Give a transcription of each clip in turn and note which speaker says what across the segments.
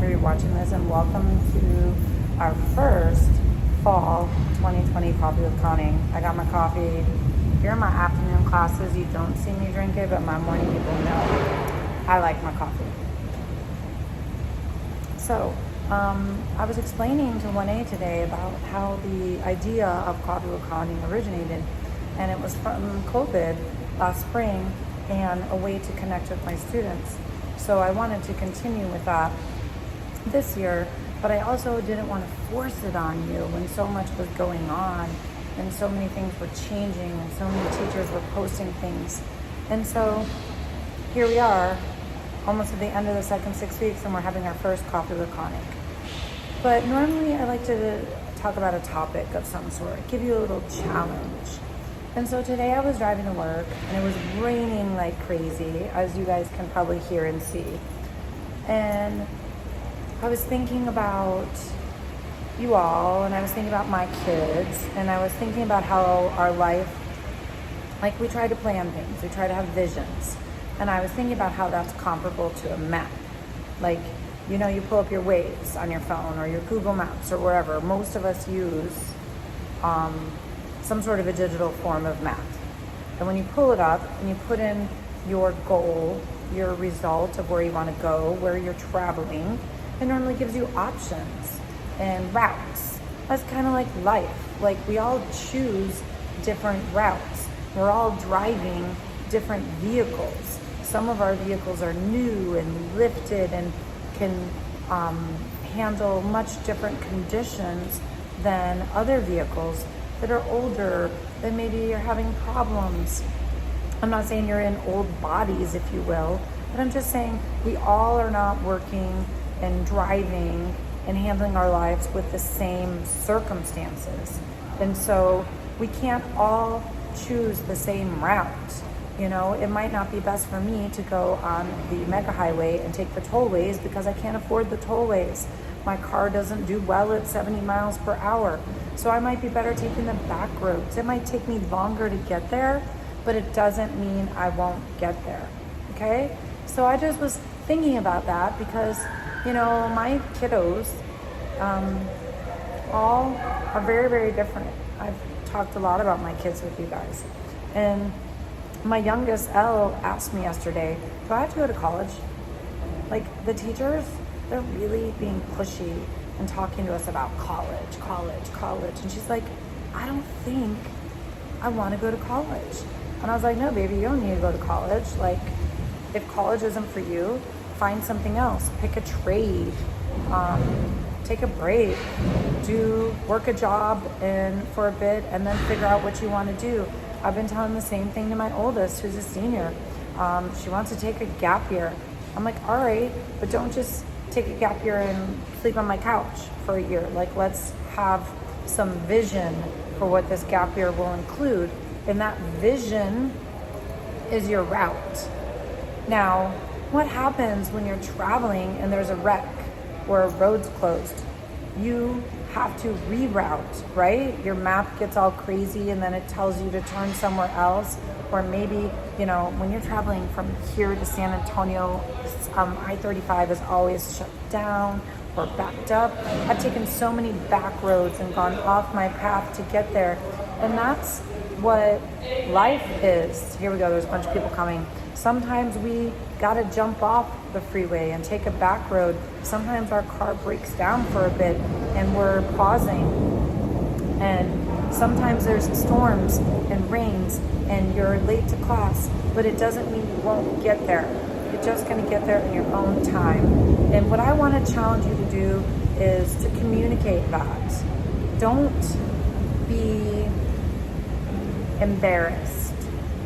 Speaker 1: whenever you're watching this, and welcome to our first fall 2020 Coffee with Connie. I got my coffee. If you're in my afternoon classes, you don't see me drink it, but my morning people know I like my coffee. So, I was explaining to 1A today about how the idea of Coffee with Connie originated, and it was from COVID last spring and a way to connect with my students. So I wanted to continue with that this year, but I also didn't want to force it on you when so much was going on and so many things were changing and so many teachers were posting things. And so here we are, almost at the end of the second 6 weeks, and we're having our first Coffee with Connie. But normally I like to talk about a topic of some sort, give you a little challenge. And so today I was driving to work and it was raining like crazy, as you guys can probably hear and see. And I was thinking about you all, and I was thinking about my kids, and I was thinking about how our life, like we try to plan things, we try to have visions. And I was thinking about how that's comparable to a map. Like, you know, you pull up your Waze on your phone or your Google Maps or wherever. Most of us use some sort of a digital form of map. And when you pull it up and you put in your goal, your result of where you want to go, where you're traveling, it normally gives you options and routes. That's kind of like life. Like, we all choose different routes. We're all driving different vehicles. Some of our vehicles are new and lifted and can handle much different conditions than other vehicles that are older, that maybe are having problems. I'm not saying you're in old bodies, if you will, but I'm just saying we all are not working and driving and handling our lives with the same circumstances. And so we can't all choose the same route. You know, it might not be best for me to go on the mega highway and take the tollways because I can't afford the tollways. My car doesn't do well at 70 miles per hour. So I might be better taking the back roads. It might take me longer to get there, but it doesn't mean I won't get there, okay? So I just was thinking about that because, you know, my kiddos all are very, very different. I've talked a lot about my kids with you guys. And my youngest, Elle, asked me yesterday, do I have to go to college? Like, the teachers, they're really being pushy and talking to us about college. And she's like, I don't think I want to go to college. And I was like, no, baby, you don't need to go to college. Like, if college isn't for you, find something else. Pick a trade. Take a break. Work a job for a bit and then figure out what you want to do. I've been telling the same thing to my oldest, who's a senior. She wants to take a gap year. I'm like, all right, but don't just take a gap year and sleep on my couch for a year. Like, let's have some vision for what this gap year will include. And that vision is your route. Now, what happens when you're traveling and there's a wreck or a road's closed? You have to reroute, right? Your map gets all crazy and then it tells you to turn somewhere else. Or maybe, you know, when you're traveling from here to San Antonio, I-35 is always shut down or backed up. I've taken so many back roads and gone off my path to get there. And that's what life is. Here we go, there's a bunch of people coming. Sometimes we gotta jump off the freeway and take a back road. Sometimes our car breaks down for a bit and we're pausing. And sometimes there's storms and rains and you're late to class, but it doesn't mean you won't get there. You're just gonna get there in your own time. And what I wanna challenge you to do is to communicate that. Don't be embarrassed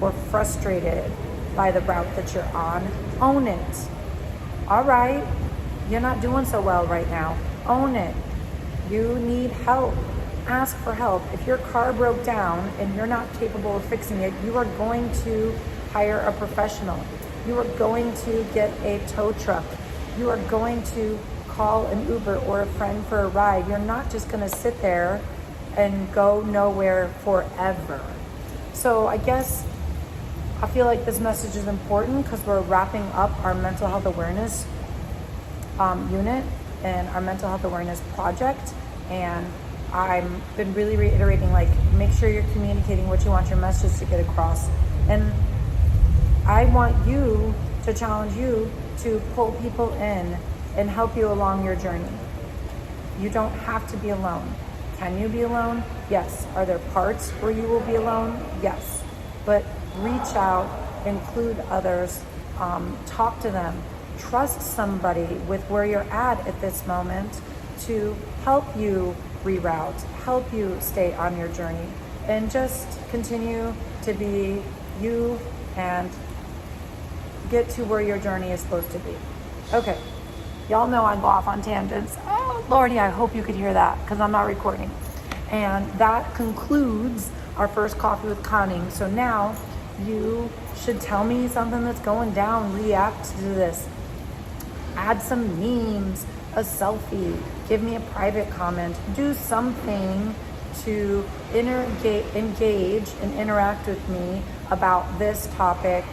Speaker 1: or frustrated by the route that you're on. Own it. All right, you're not doing so well right now. Own it. You need help. Ask for help. If your car broke down and you're not capable of fixing it, you are going to hire a professional. You are going to get a tow truck. You are going to call an Uber or a friend for a ride. You're not just going to sit there and go nowhere forever. So I guess I feel like this message is important because we're wrapping up our mental health awareness unit. in our mental health awareness project, and I've been really reiterating, like, make sure you're communicating what you want your message to get across. And I want you to challenge you to pull people in and help you along your journey. You don't have to be alone. Can you be alone? Yes. Are there parts where you will be alone? Yes. But reach out, include others, talk to them, trust somebody with where you're at this moment to help you reroute, help you stay on your journey, and just continue to be you and get to where your journey is supposed to be. Okay, y'all know I go off on tangents. Oh, Lordy, I hope you could hear that because I'm not recording. And that concludes our first Coffee with Conning. So now you should tell me something that's going down, react to this. Add some memes, a selfie, give me a private comment, do something to engage and interact with me about this topic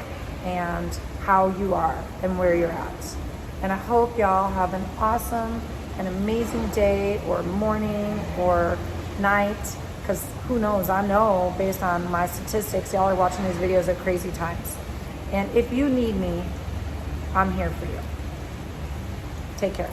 Speaker 1: and how you are and where you're at. And I hope y'all have an awesome and amazing day or morning or night, because who knows, I know based on my statistics, y'all are watching these videos at crazy times. And if you need me, I'm here for you. Take care.